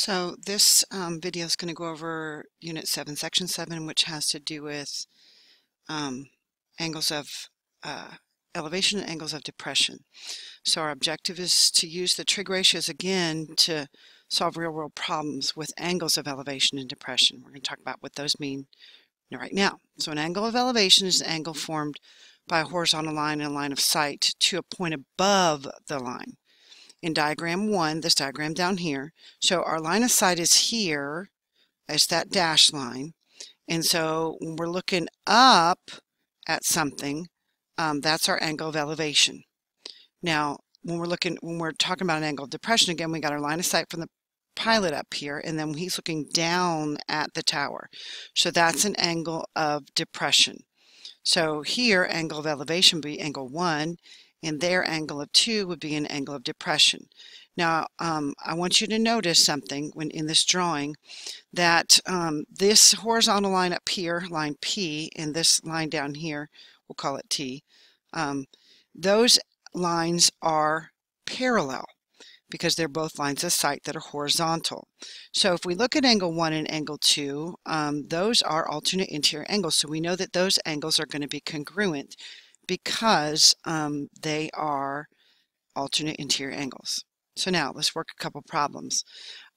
So this video is going to go over Unit 7, Section 7, which has to do with angles of elevation and angles of depression. So our objective is to use the trig ratios again to solve real-world problems with angles of elevation and depression. We're going to talk about what those mean right now. So an angle of elevation is an angle formed by a horizontal line and a line of sight to a point above the line. In diagram 1, this diagram down here, so our line of sight is here, as that dashed line, and so when we're looking up at something, that's our angle of elevation. Now, when we're talking about an angle of depression, again, we got our line of sight from the pilot up here, and then he's looking down at the tower. So that's an angle of depression. So here, angle of elevation would be angle 1, and their angle of 2 would be an angle of depression. Now, I want you to notice something when in this drawing, that this horizontal line up here, line P, and this line down here, we'll call it T, those lines are parallel because they're both lines of sight that are horizontal. So if we look at angle 1 and angle 2, those are alternate interior angles. So we know that those angles are going to be congruent because they are alternate interior angles. So now let's work a couple problems.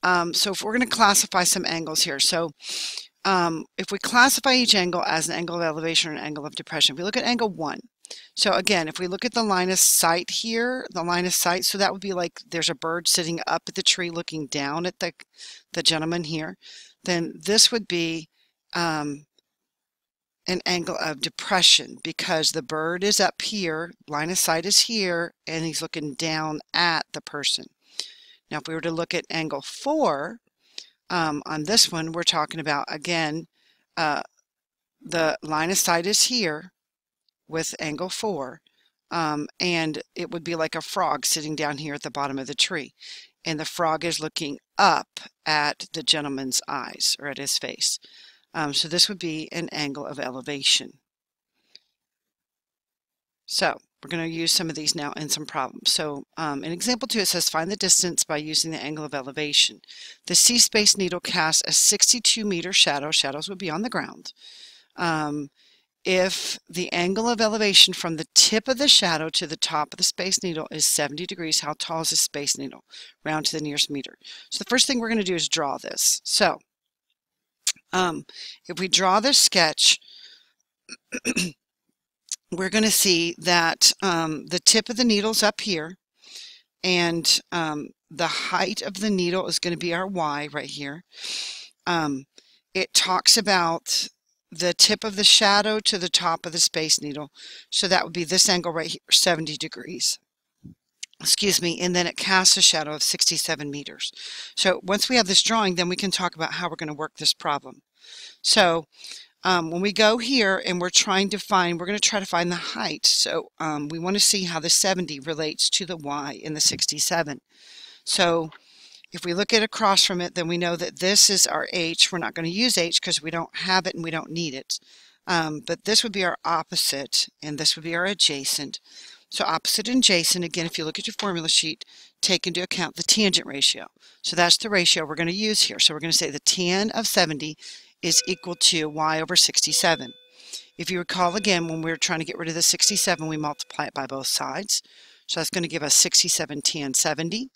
So if we're going to classify some angles here. So if we classify each angle as an angle of elevation or an angle of depression, if we look at angle 1, so again, if we look at the line of sight here, the line of sight, so that would be like there's a bird sitting up at the tree looking down at the gentleman here, then this would be an angle of depression because the bird is up here, line of sight is here, and he's looking down at the person. Now, if we were to look at angle 4, on this one, we're talking about, again, the line of sight is here with angle 4, and it would be like a frog sitting down here at the bottom of the tree, and the frog is looking up at the gentleman's eyes or at his face. So this would be an angle of elevation. So we're going to use some of these now in some problems. So in example 2, it says find the distance by using the angle of elevation. The C-Space needle casts a 62-meter shadow. Shadows would be on the ground. If the angle of elevation from the tip of the shadow to the top of the Space Needle is 70 degrees, how tall is the Space Needle? Round to the nearest meter. So the first thing we're going to do is draw this. So if we draw this sketch, we're going to see that the tip of the needle is up here, and the height of the needle is going to be our Y right here. It talks about the tip of the shadow to the top of the Space Needle, so that would be this angle right here, 70 degrees. Excuse me, and then it casts a shadow of 67 meters. So once we have this drawing, then we can talk about how we're going to work this problem. So when we go here and we're going to try to find the height. So we want to see how the 70 relates to the Y in the 67. So if we look at across from it, then we know that this is our H. We're not going to use H because we don't have it and we don't need it. But this would be our opposite, and this would be our adjacent. So opposite and adjacent, again, if you look at your formula sheet, take into account the tangent ratio. So that's the ratio we're going to use here. So we're going to say the tan of 70 is equal to Y over 67. If you recall, again, when we were trying to get rid of the 67, we multiply it by both sides. So that's going to give us 67 tan 70.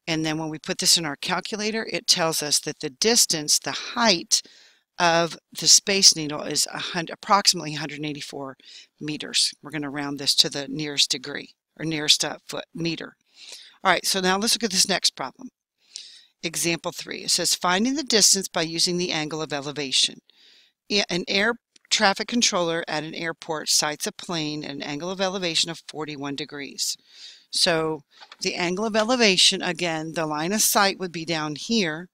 And then when we put this in our calculator, it tells us that the distance, the height of the Space Needle is approximately 184 meters. We're going to round this to the nearest degree, or nearest foot, meter. All right, so now let's look at this next problem. Example 3. It says finding the distance by using the angle of elevation. An air traffic controller at an airport sights a plane at an angle of elevation of 41 degrees. So the angle of elevation, again, the line of sight would be down here.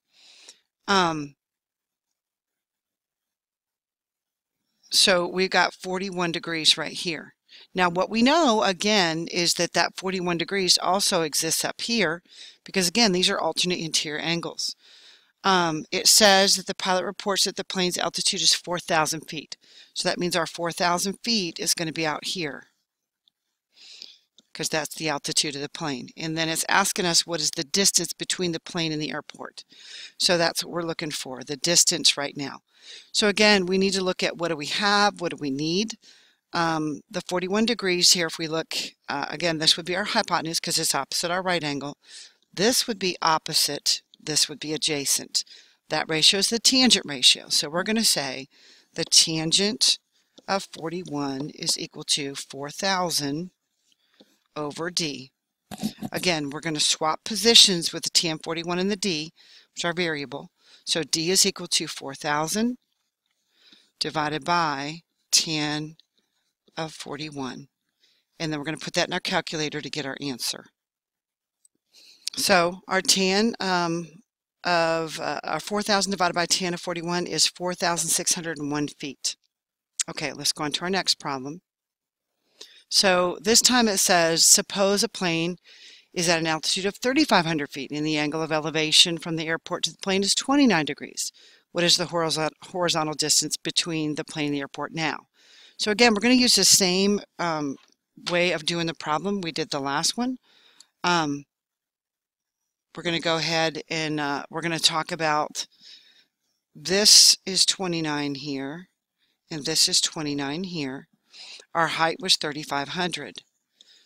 So we've got 41 degrees right here. Now what we know, again, is that that 41 degrees also exists up here because, again, these are alternate interior angles. It says that the pilot reports that the plane's altitude is 4,000 feet. So that means our 4,000 feet is going to be out here. because that's the altitude of the plane. And then it's asking us what is the distance between the plane and the airport. So that's what we're looking for, the distance right now. So again, we need to look at what do we have, what do we need. The 41 degrees here, if we look, again, this would be our hypotenuse because it's opposite our right angle. This would be opposite, this would be adjacent. That ratio is the tangent ratio. So we're going to say the tangent of 41 is equal to 4,000 over d. Again, we're going to swap positions with the tan 41 and the d, which are variable. So d is equal to 4,000 divided by tan of 41. And then we're going to put that in our calculator to get our answer. So our tan of our 4,000 divided by tan of 41 is 4,601 feet. Okay, let's go on to our next problem. So this time it says, suppose a plane is at an altitude of 3,500 feet and the angle of elevation from the airport to the plane is 29 degrees. What is the horizontal distance between the plane and the airport now? So again, we're going to use the same way of doing the problem we did the last one. We're going to go ahead and we're going to talk about this is 29 here and this is 29 here. Our height was 3,500.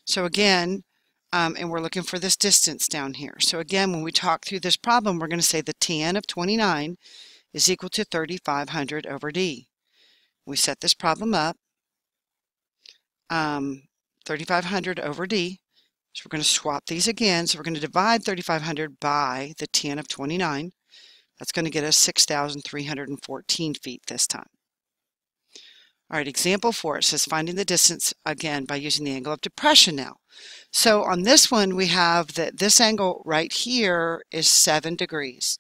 So again, and we're looking for this distance down here. So again, when we talk through this problem, we're going to say the tan of 29 is equal to 3,500 over d. We set this problem up, 3,500 over d. So we're going to swap these again. So we're going to divide 3,500 by the tan of 29. That's going to get us 6,314 feet this time. All right, example 4, it says finding the distance again by using the angle of depression now. So on this one, we have that this angle right here is 7 degrees.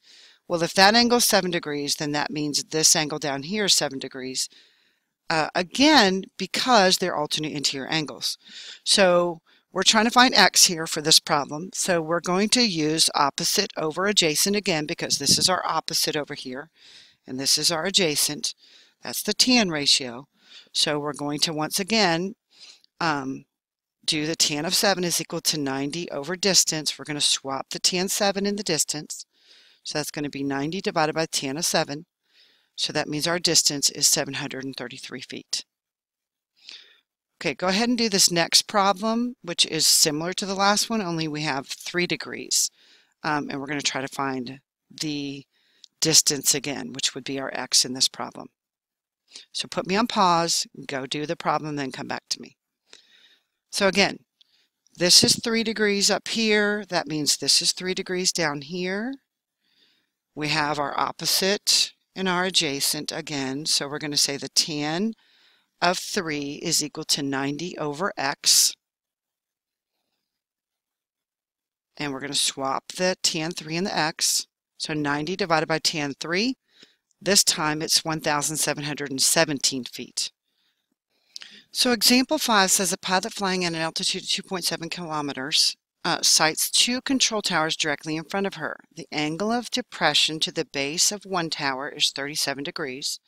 Well, if that angle is 7 degrees, then that means this angle down here is 7 degrees. Again, because they're alternate interior angles. So we're trying to find x here for this problem. So we're going to use opposite over adjacent again, because this is our opposite over here, and this is our adjacent. That's the tan ratio. So we're going to once again do the tan of 7 is equal to 90 over distance. We're going to swap the tan 7 in the distance. So that's going to be 90 divided by tan of 7. So that means our distance is 733 feet. Okay, go ahead and do this next problem, which is similar to the last one, only we have 3 degrees. And we're going to try to find the distance again, which would be our x in this problem. So put me on pause, go do the problem, then come back to me. So again, this is 3 degrees up here. That means this is 3 degrees down here. We have our opposite and our adjacent again. So we're going to say the tan of 3 is equal to 90 over x. And we're going to swap the tan 3 and the x. So 90 divided by tan 3. This time it's 1,717 feet. So example 5 says a pilot flying at an altitude of 2.7 kilometers sights 2 control towers directly in front of her. The angle of depression to the base of one tower is 37 degrees.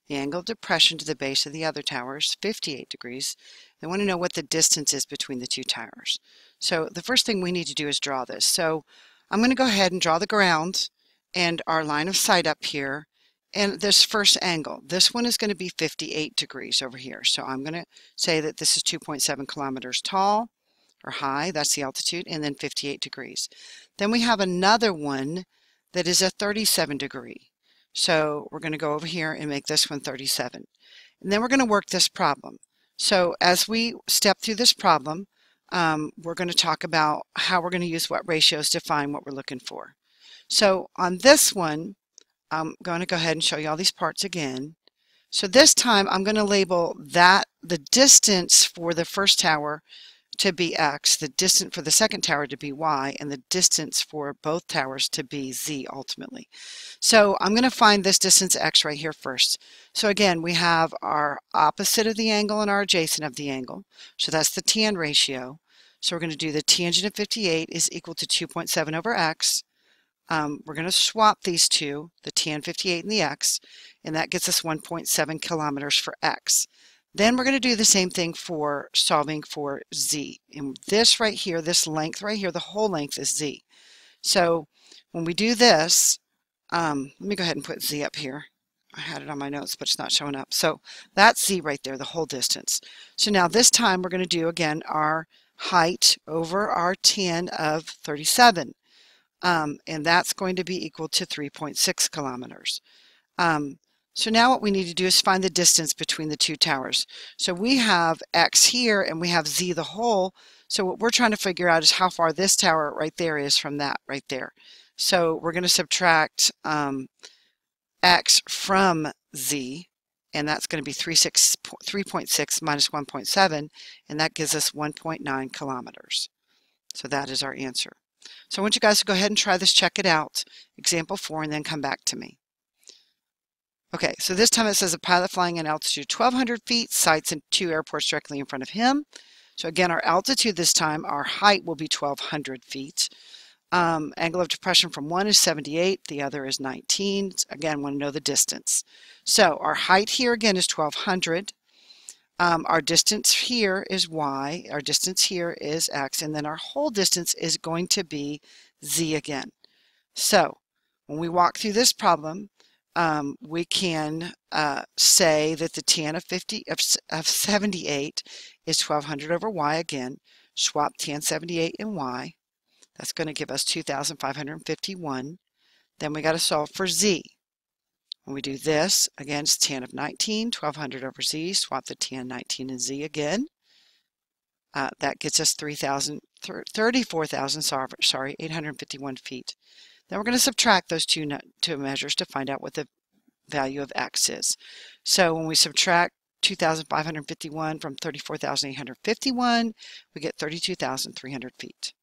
The angle of depression to the base of the other tower is 58 degrees. They want to know what the distance is between the 2 towers. So the first thing we need to do is draw this. So I'm going to go ahead and draw the ground and our line of sight up here. And this first angle, this one is going to be 58 degrees over here. So I'm going to say that this is 2.7 kilometers tall or high, that's the altitude, and then 58 degrees. Then we have another one that is a 37 degree. So we're going to go over here and make this one 37. And then we're going to work this problem. So as we step through this problem, we're going to talk about how we're going to use what ratios to find what we're looking for. So on this one, I'm going to go ahead and show you all these parts again. So this time I'm going to label that the distance for the first tower to be x, the distance for the second tower to be y, and the distance for both towers to be z ultimately. So I'm going to find this distance x right here first. So again, we have our opposite of the angle and our adjacent of the angle. So that's the tan ratio. So we're going to do the tangent of 58 is equal to 2.7 over x. We're going to swap these two, the tan 58 and the x, and that gets us 1.7 kilometers for x. Then we're going to do the same thing for solving for z. And this right here, this length right here, the whole length is z. So when we do this, let me go ahead and put z up here. I had it on my notes, but it's not showing up. So that's z right there, the whole distance. So now this time we're going to do, again, our height over our tan of 37. And that's going to be equal to 3.6 kilometers. So now what we need to do is find the distance between the two towers. So we have x here and we have z the whole. So what we're trying to figure out is how far this tower right there is from that right there. So we're going to subtract x from z, and that's going to be 3.6 minus 1.7, and that gives us 1.9 kilometers. So that is our answer. So I want you guys to go ahead and try this, check it out, example 4, and then come back to me. Okay, so this time it says a pilot flying at altitude 1,200 feet, sights in 2 airports directly in front of him. So again, our altitude this time, our height will be 1,200 feet. Angle of depression from one is 78, the other is 19. Again, want to know the distance. So our height here again is 1,200. Our distance here is y, our distance here is x, and then our whole distance is going to be z again. So when we walk through this problem, we can say that the tan of 78 is 1,200 over y again. Swap tan 78 and y. That's going to give us 2,551. Then we got to solve for z. When we do this, again, it's tan of 19, 1,200 over z. Swap the tan 19 and z again. That gets us 851 feet. Then we're going to subtract those two measures to find out what the value of x is. So when we subtract 2,551 from 34,851, we get 32,300 feet.